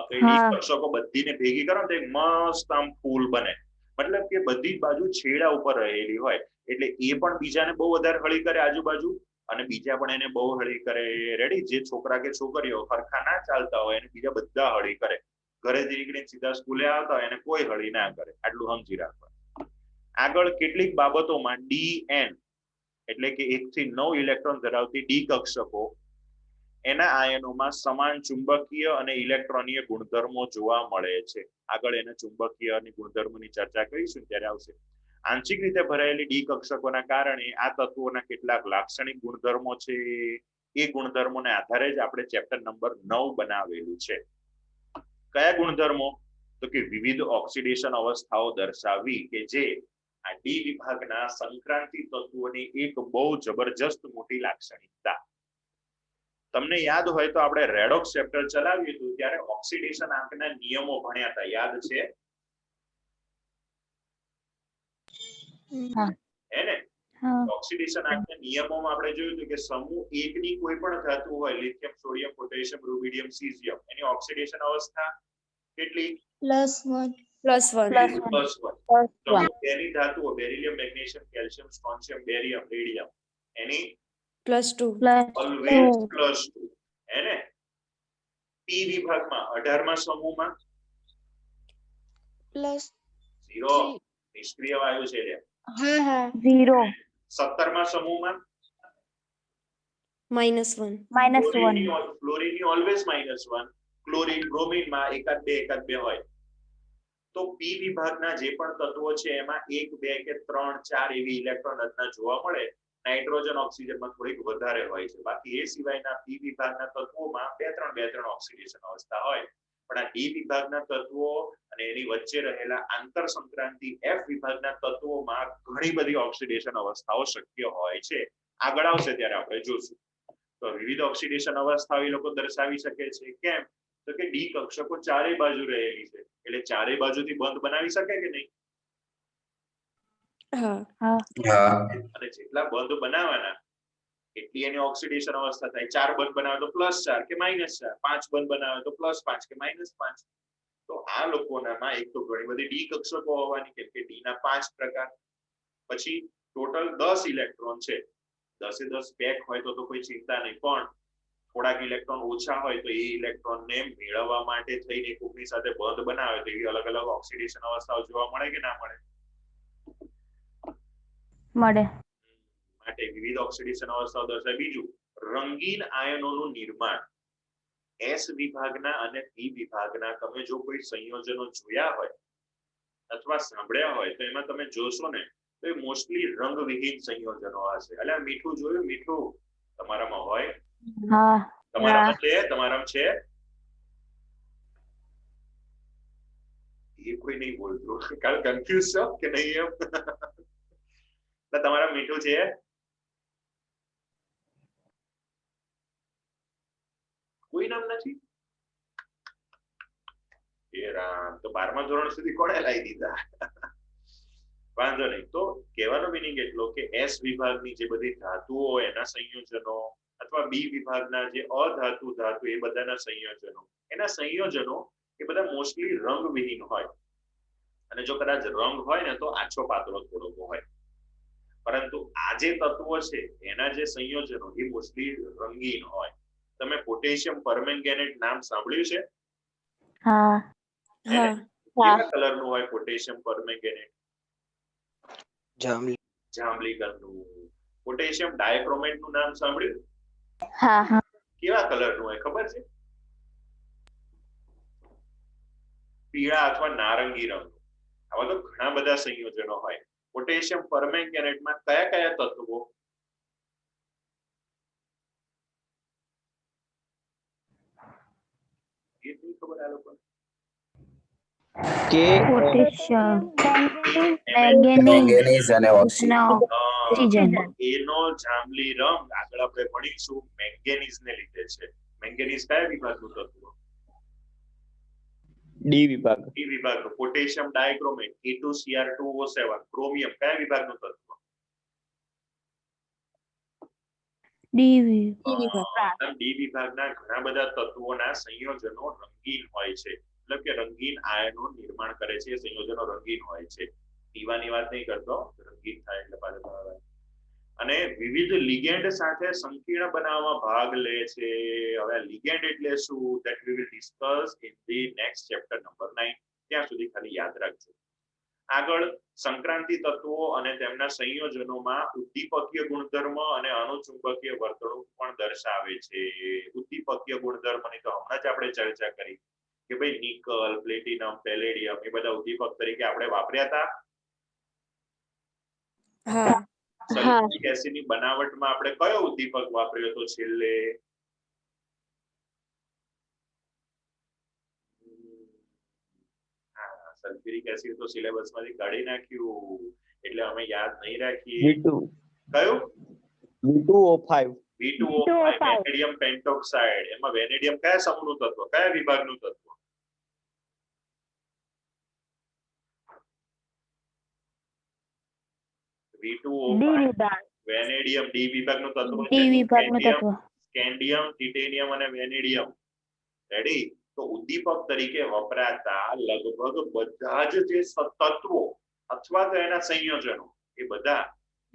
તો ડી કક્ષકો બધીને ભેગી કરો તો એક મસ્ત આમ ફૂલ બને. મતલબ કે બધી બાજુ છેડા ઉપર રહેલી હોય, એટલે એ પણ બીજાને બહુ વધારે હળી કરે આજુબાજુ, અને બીજા પણ એને બહુ હળી કરે. રેડી? જે છોકરા કે છોકરીઓ સરખા ના ચાલતા હોય એને બીજા બધા હળી કરે. ઘરેથી નીકળીને સીધા સ્કૂલે આવતા હોય એને કોઈ હળી ના કરે. આટલું સમજી રાખવાનું. આગળ કેટલીક બાબતોમાં ડીએન એટલે કે 1 થી 9 ઇલેક્ટ્રોન ધરાવતી ડી કક્ષકો એના આયનોમાં સમાન ચુંબકીય અને ઇલેક્ટ્રોનીય ગુણધર્મો જોવા મળે છે. આગળ એના ચુંબકીય અને ગુણધર્મોની ચર્ચા કરીશું ત્યારે આવશે. આંશિક રીતે ભરાયેલી ડી કક્ષકોના કારણે આ તત્વોના કેટલાક લાક્ષણિક ગુણધર્મો છે. એ ગુણધર્મોને આધારે જ આપણે ચેપ્ટર નંબર 9 બનાવેલું છે. કયા ગુણધર્મો? તો કે વિવિધ ઓક્સિડેશન અવસ્થાઓ દર્શાવવી, કે જે આ ડી વિભાગના સંક્રાંતિ તત્વોની એક બહુ જબરજસ્ત મોટી લાક્ષણિકતા. તમને યાદ હોય તો આપણે રેડોક્સ ચેપ્ટર ચલાવ્યું હતું ત્યારે ઓક્સિડેશન આંકના નિયમો ભણ્યા હતા, યાદ છે? હે ને? ઓક્સિડેશન આંકના નિયમોમાં આપણે જોયું હતું કે સમૂહ 1 ની કોઈ પણ ધાતુ હોય, lithium, sodium, potassium, rubidium, caesium, એની ઓક્સિડેશન અવસ્થા કેટલી? +1. સમૂહ 2 ની ધાતુઓ beryllium, magnesium, calcium, strontium, barium, radium, એની +2. ઓલવેઝ +2. હે ને? પી વિભાગમાં 18મા સમૂહમાં 0 નિષ્ક્રિય વાયુ છે. 0 17મા સમૂહમાં -1. -1. ફ્લોરિનની ઓલવેઝ -1, ક્લોરીન બ્રોમિનમાં એકાદ બે હોય. તો પી વિભાગના જે પણ તત્વો છે એમાં 1, 2 કે 3, 4 એવી ઇલેક્ટ્રોન રચના જોવા મળે. નાઇટ્રોજન ઓક્સિજનમાં થોડીક વધારે હોય છે. બાકી એ સિવાયના પી વિભાગના તત્વોમાં 2-3 ઓક્સિડેશન અવસ્થા હોય. પણ આ ડી વિભાગના તત્વો અને એની વચ્ચે રહેલા આંતર સંક્રાંતિ એફ વિભાગના તત્વોમાં ઘણી બધી ઓક્સિડેશન અવસ્થાઓ શક્ય હોય છે. આગળ આવશે ત્યારે આપણે જોશું. તો વિવિધ ઓક્સિડેશન અવસ્થાઓ એ લોકો દર્શાવી શકે છે. કેમ? તો કે ડી કક્ષકો ચારે બાજુ રહેલી છે, એટલે ચારે બાજુથી બંધ બનાવી શકે કે નહીં? અને જેટલા બંધ બનાવવાના એટલી એની ઓક્સિડેશન અવસ્થા થાય. 4 બંધ બનાવે તો +4 કે -4, 5 બંધ બનાવે તો +5 કે -5. તો આ લોકોનામાં એક તો ઘણી બધી ડી કક્ષકો હોવાની, કેમ કે ડી ના 5 પ્રકાર. પછી ટોટલ 10 ઇલેક્ટ્રોન છે. 10 એ 10 પેક હોય તો કોઈ ચિંતા નહીં, પણ થોડાક ઇલેક્ટ્રોન ઓછા હોય તો એ ઇલેક્ટ્રોનને મેળવવા માટે થઈને કોકની સાથે બંધ બનાવે તો એવી અલગ અલગ ઓક્સિડેશન અવસ્થાઓ જોવા મળે કે ના મળે? મળે. માટે વિવિધ ઓક્સિડેશન અવસ્થાઓ દર્શાવે. બીજું, રંગીન આયનોનું નિર્માણ. એસ વિભાગના અને પી વિભાગના તમે જો કોઈ સંયોજનો જોયા હોય અથવા સાંભળ્યા હોય તો એમાં તમે જોશો ને તો એ મોસ્ટલી રંગવિહીન સંયોજનો હશે. એટલે મીઠું જોયું? મીઠું તમારામાં હોય? હા. તમારામાં છે? તમારામાં છે? એ કોઈ નહીં બોલતું. કારણ કન્ફ્યુઝ છો કે નહીં એમ? તમારા મીઠું છે? કોઈ નામ નથી? એ રામ, તો 12મા ધોરણ સુધી કોણે લાવી દીધા? વાંધો નહીં. તો કહેવાનો મીનિંગ એટલો કે એસ વિભાગની જે બધી ધાતુઓ એના સંયોજનો અથવા બી વિભાગના જે અધાતુ ધાતુ એ બધાના સંયોજનો, એના સંયોજનો એ બધા મોસ્ટલી રંગવિહીન હોય. અને જો કદાચ રંગ હોય ને તો આછો પાતળો થોડોક હોય. પરંતુ આ જે તત્વો છે એના જે સંયોજનો એ મોસ્ટલી રંગીન હોય. તમે પોટેશિયમ પરમેંગેનેટ નામ સાંભળ્યું છે? હા. કેવા કલરનું હોય પોટેશિયમ પરમેંગેનેટ? જાંબલી કલરનું. પોટેશિયમ ડાયક્રોમેટ નું નામ સાંભળ્યું? હા. કેવા કલરનું હોય ખબર છે? પીળા અથવા નારંગી રંગ. આવા તો ઘણા બધા સંયોજનો હોય. પોટેશિયમ પરમેંગેનેટમાં કયા કયા તત્વો? એ નહીં ખબર આ લોકોને? કે પોટેશિયમ, મેંગેનીઝ અને ઓક્સિજન. એનો જાંબલી રંગ આગળ આપણે ભણીશું મેંગેનીઝ ને લીધે છે. મેંગેનીઝ કયા વિભાગનું તત્વ? ડી વિભાગ. ડી વિભાગનું. Potassium dichromate A2Cr2O7. ક્રોમિયમ કયા વિભાગનું તત્વ? ડી વિભાગના ઘણા બધા તત્વોના સંયોજનો રંગીન હોય છે. એટલે કે રંગીન આયનો નિર્માણ કરે છે. સંયોજનો રંગીન હોય છે. પીવાની વાત નહીં કરતો, રંગીન થાય એટલે પાછળ. અને વિવિધ લિગેન્ડ સાથે સંકીર્ણ બનાવવામાં ભાગ લે છે. હવે લિગેન્ડ એટલે શું? That we will discuss in the next chapter number 9. ત્યાં સુધી ખાલી યાદ રાખજો. આગળ સંક્રાંતિ તત્વો અને તેમના સંયોજનોમાં ઉદ્દીપકીય ગુણધર્મ અને અણુચુંબકીય વર્તણૂક પણ દર્શાવે છે. ઉદ્દીપકીય ગુણધર્મની તો હમણાં જ આપણે ચર્ચા કરી કે ભાઈ નિકલ, પ્લેટિનમ, પેલેડિયમ એ બધા ઉદ્દીપક તરીકે આપણે વાપર્યા હતા. સલ્ફ્યુરિક એસિડની બનાવટમાં આપણે કયો ઉદ્દીપક વાપર્યો હતો છેલ્લે? સલ્ફ્યુરિક એસિડ તો સિલેબસમાંથી કાઢી નાખ્યું એટલે અમે યાદ નહીં રાખીએ. કયું? V2O5. વેનેડિયમ પેન્ટોક્સાઇડ. એમાં વેનેડિયમ કયા સમૂહનું તત્વ, કયા વિભાગનું તત્વ? V2O5 વેનેડિયમ ડી વિભાગનું તત્વ છે. સ્કેન્ડિયમ, ટિટેનિયમ અને વેનેડિયમ. રેડી? તો ઉદ્દીપક તરીકે વપરાતા લગભગ બધા જ જે તત્વો અથવા તો એના સંયોજનો એ બધા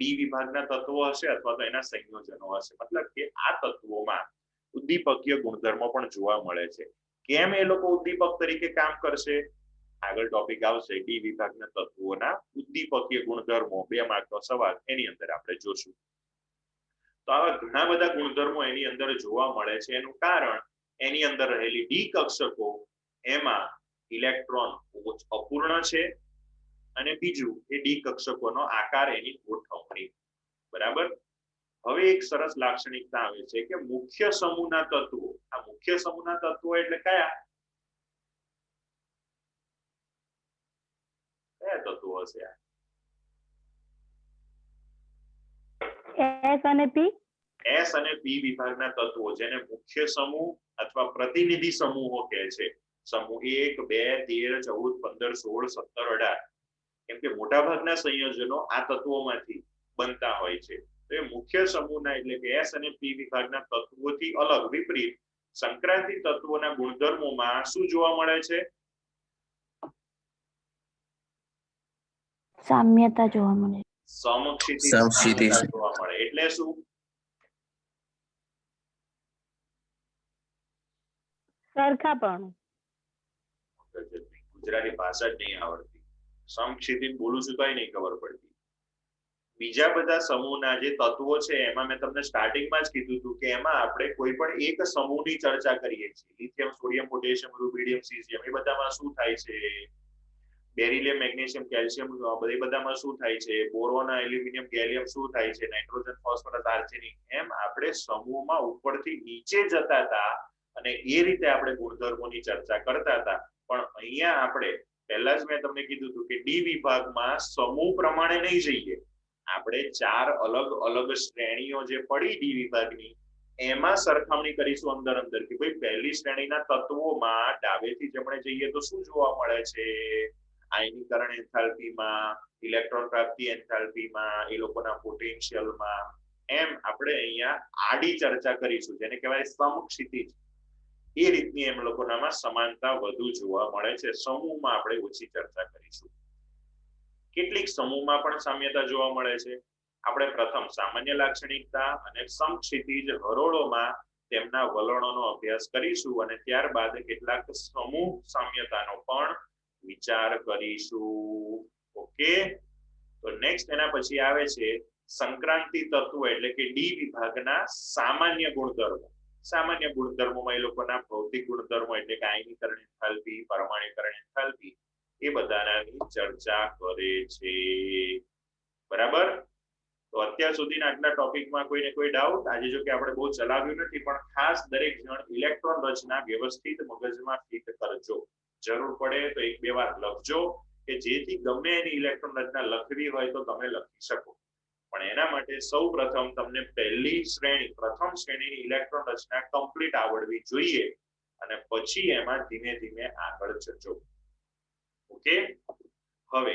ડી વિભાગના તત્વો હશે અથવા તો એના સંયોજનો હશે. મતલબ કે આ તત્વોમાં ઉદ્દીપકીય ગુણધર્મો પણ જોવા મળે છે. કેમ એ લોકો ઉદ્દીપક તરીકે કામ કરશે? આગળ ટોપિક આવશે ડી વિભાગના તત્વોના ઉદ્દીપકીય ગુણધર્મો, 2 માર્કનો સવાલ, એની અંદર આપણે જોશું. તો આવા ઘણા બધા ગુણધર્મો એની અંદર જોવા મળે છે. એનું કારણ એની અંદર રહેલી ડી કક્ષકો, એમાં ઇલેક્ટ્રોન અપૂર્ણ છે, અને બીજું એ ડી કક્ષકોનો આકાર, એની ગોઠવણી. બરાબર. હવે એક સરસ લાક્ષણિકતા આવે છે કે મુખ્ય સમૂહના તત્વો. આ મુખ્ય સમૂહના તત્વો એટલે કયા તત્વો હશે? એસ અને પી. એસ અને પી વિભાગના તત્વો, જેને મુખ્ય સમૂહ અથવા પ્રતિનિધિ સમૂહો કહે છે. સમૂહ 1, 2, 13, 14, 15, 16, 17, 18. કેમ કે મોટા ભાગના સંયોજનો આ તત્વોમાંથી બનતા હોય છે. તો એ મુખ્ય સમૂહના એટલે કે એસ અને પી વિભાગના તત્વોથી અલગ વિપરીત સંક્રાંતિ તત્વોના ગુણધર્મોમાં શું જોવા મળે છે? સામ્યતા જોવા મળે. સમક્ષિતિજ જોવા મળે. એટલે શું? સરખાપણું. ગુજરાતી ભાષા જ નહીં આવડતી. સમક્ષિતિજ બોલું છું તોય નહીં ખબર પડતી. બીજા બધા સમૂહના જે તત્વો છે એમાં મેં તમને સ્ટાર્ટિંગમાં જ કીધું હતું કે એમાં આપણે કોઈ પણ એક સમૂહની ચર્ચા કરીએ છીએ. Lithium, sodium, potassium, rubidium, caesium, એ બધામાં શું થાય છે? બેરિલિયમ, મેગ્નેશિયમ, કેલ્શિયમ, બધામાં શું થાય છે? બોરોન, એલ્યુમિનિયમ, ગેલિયમ શું થાય છે? Nitrogen, phosphorus, arsenic. એમ આપણે સમૂહમાં ઉપરથી નીચે જતા હતા અને એ રીતે આપણે ગુણધર્મોની ચર્ચા કરતા હતા. પણ અહીંયા આપણે પહેલા જ મેં તમને કીધું હતું કે ડી વિભાગમાં સમૂહ પ્રમાણે નહીં જઈએ. આપણે 4 અલગ અલગ શ્રેણીઓ જે પડી ડી વિભાગની, એમાં સરખામણી કરીશું અંદર કે ભાઈ પહેલી શ્રેણીના તત્વોમાં ડાબેથી જમણે જઈએ તો શું જોવા મળે છે? આયનીકરણ એન્થાલ્પીમાં, ઇલેક્ટ્રોન પ્રાપ્તિ એન્થાલ્પીમાં, એ લોકોના પોટેન્શિયલમાં. એમ આપણે અહીંયા આડી ચર્ચા કરીશું, જેને કહેવાય સમક્ષિતિજ. એ રીતની એમ લોકોનામાં સમાનતા વધુ જોવા મળે છે. સમૂહમાં આપણે ઓછી ચર્ચા કરીશું. કેટલીક સમૂહમાં પણ સામ્યતા જોવા મળે છે. આપણે પ્રથમ સામાન્ય લાક્ષણિકતા અને સમક્ષિતિજ હરોળોમાં તેમના વલણોનો અભ્યાસ કરીશું, અને ત્યારબાદ કેટલાક સમૂહ સામ્યતાનો પણ વિચાર કરીશું. ઓકે. તો નેક્સ્ટ એના પછી આવે છે સંક્રાંતિ તત્વો, એટલે કે ડી વિભાગના સામાન્ય ગુણધર્મો. સામાન્ય ગુણધર્મોમાં એ લોકોના ભૌતિક ગુણધર્મો એટલે કે આયનીકરણ એન્થાલ્પી, પરમાણુકરણ એન્થાલ્પી, એ બધાની ચર્ચા કરે છે. બરાબર. તો અત્યાર સુધીના આટલા ટોપિકમાં કોઈને કોઈ ડાઉટ? આજે જો કે આપણે બહુ ચલાવ્યું નથી, પણ ખાસ દરેક જણ ઇલેક્ટ્રોન રચના વ્યવસ્થિત મગજમાં ફિટ કરજો. જરૂર પડે તો 1-2 વાર લખજો, કે જેથી ગમે એની ઇલેક્ટ્રોન રચના લખવી હોય તો તમે લખી શકો. પણ એના માટે સૌ પ્રથમ તમને પ્રથમ શ્રેણીની ઇલેક્ટ્રોન રચના કમ્પ્લીટ આવડવી જોઈએ, અને પછી એમાં ધીમે ધીમે આગળ જજો. ઓકે. હવે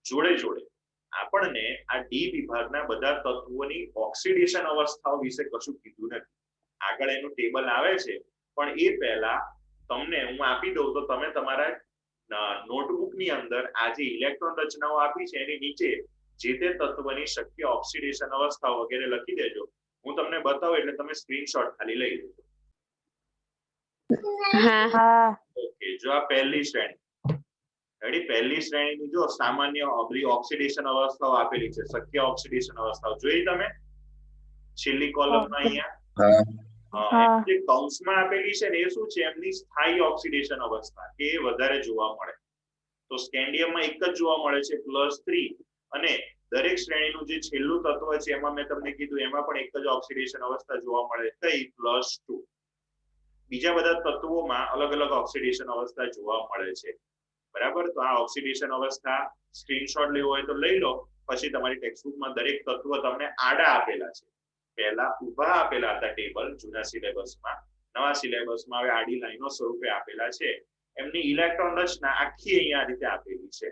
જોડે જોડે આપણને આ ડી વિભાગના બધા તત્વોની ઓક્સિડેશન અવસ્થાઓ વિશે કશું કીધું નથી. આગળ એનું ટેબલ આવે છે, પણ એ પહેલા તમને હું આપી દઉં તો તમે તમારા નોટબુકની અંદર આ જે ઇલેક્ટ્રોન રચનાઓ આપી છે એની નીચે જે તે તત્વની શક્ય ઓક્સિડેશન અવસ્થાઓ વગેરે લખી દેજો. હું તમને બતાવું એટલે તમે સ્ક્રીનશોટ ખાલી લઈ લેજો. ઓકે. જો આ પહેલી શ્રેણી, પહેલી શ્રેણીની જો સામાન્ય ઓક્સિડેશન અવસ્થાઓ આપેલી છે, શક્ય ઓક્સિડેશન અવસ્થાઓ જોઈ તમે છેલ્લી કોલમમાં અહીંયા જે કૌંસમાં આપેલી છે ને એ શું છે? એમની સ્થાયી ઓક્સિડેશન અવસ્થા, કે વધારે જોવા મળે. તો સ્કેન્ડિયમમાં એક જ જોવા મળે છે +3, અને દરેક શ્રેણીનું જે છેલ્લું તત્વ છે એમાં મેં તમને કીધું એમાં પણ એક જ ઓક્સિડેશન અવસ્થા જોવા મળે, કઈ? +2. બીજા બધા તત્વોમાં અલગ અલગ ઓક્સિડેશન અવસ્થા જોવા મળે છે. બરાબર. તો આ ઓક્સિડેશન અવસ્થા સ્ક્રીનશોટ લેવો હોય તો લઈ લો. પછી તમારી ટેક્સ્ટબુકમાં દરેક તત્વ તમને આડા આપેલા છે. પહેલા ઊભા આપેલા હતા ટેબલ જૂના સિલેબસમાં. નવા સિલેબસમાં હવે આડી લાઈનો સ્વરૂપે આપેલા છે. એમની ઇલેક્ટ્રોન રચના આખી અહીંયા આ રીતે આપેલી છે.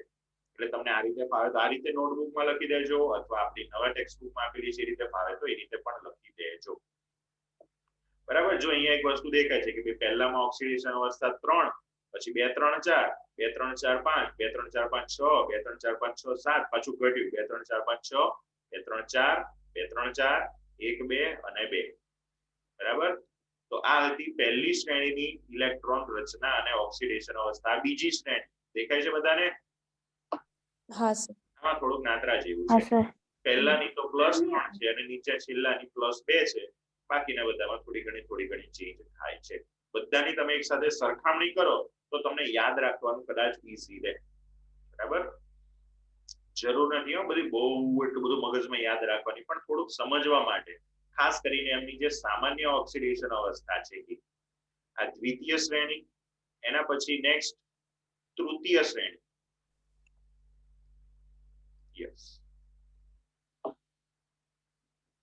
એટલે તમને આ રીતે ફાવે તો આ રીતે નોટબુકમાં લખી દેજો, અથવા આપણી નવા ટેક્સ્ટબુકમાં આપેલી છે એ રીતે ફાવે તો એ રીતે પણ લખી દેજો. બરાબર. જો અહીંયા એક વસ્તુ દેખાય છે કે પહેલામાં ઓક્સિડેશન અવસ્થા 3, પછી 2 3 4, 2 3 4 5, 2 3 4 5 6, 2 3 4 5 6 7, પાછું ઘટ્યું 2 3 4 5 6, 2 3 4, 2 3 4, 1 2 અને 2. બરાબર. તો આ હતી પહેલી શ્રેણીની ઇલેક્ટ્રોન રચના અને ઓક્સિડેશન અવસ્થા. બીજી શ્રેણી દેખાય છે બધાને? હા સર. આમાં થોડુંક નાતરા જેવું હા છે. સર. પહેલાની તો +3 છે અને નીચે છેલ્લાની +2 છે. બાકીના બધામાં થોડી ઘણી ચેન્જ થાય છે. બધાની તમે એક સાથે સરખામણી કરો તો તમને યાદ રાખવાનું કદાચ ઈઝી રહે. બરાબર? જરૂર નથી હો બધી બહુ એટલું બધું મગજમાં યાદ રાખવાની, પણ થોડુંક સમજવા માટે, ખાસ કરીને એમની જે સામાન્ય ઓક્સિડેશન અવસ્થા છે આ દ્વિતીય શ્રેણી, એના પછી નેક્સ્ટ તૃતીય શ્રેણી. યસ,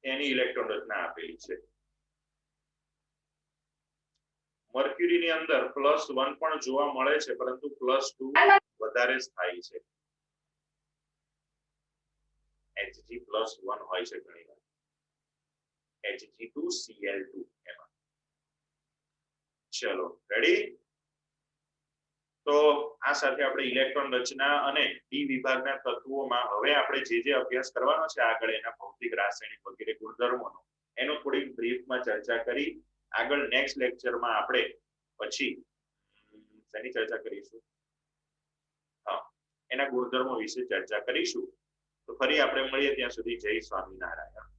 એની ઇલેક્ટ્રોન રચના આપેલી છે. મર્ક્યુરીની અંદર +1 પણ જોવા મળે છે, પરંતુ +2 વધારે સ્થાયી છે. Hg+1 હોય છે ઘણીવાર, Hg2Cl2 એમાં. ચલો રેડી? તો આ સાથે આપણે ઇલેક્ટ્રોન રચના અને ડી વિભાગના તત્વોમાં હવે આપણે જે અભ્યાસ કરવાનો છે આગળ એના ભૌતિક, રાસાયણિક વગેરે ગુણધર્મોનો એનો થોડી બ્રીફમાં ચર્ચા કરી. આગળ નેક્સ્ટ લેક્ચરમાં આપણે પછી શેની ચર્ચા કરીશું? એના ગુણધર્મો વિશે ચર્ચા કરીશું. તો ફરી આપણે મળીએ, ત્યાં સુધી જય સ્વામિનારાયણ.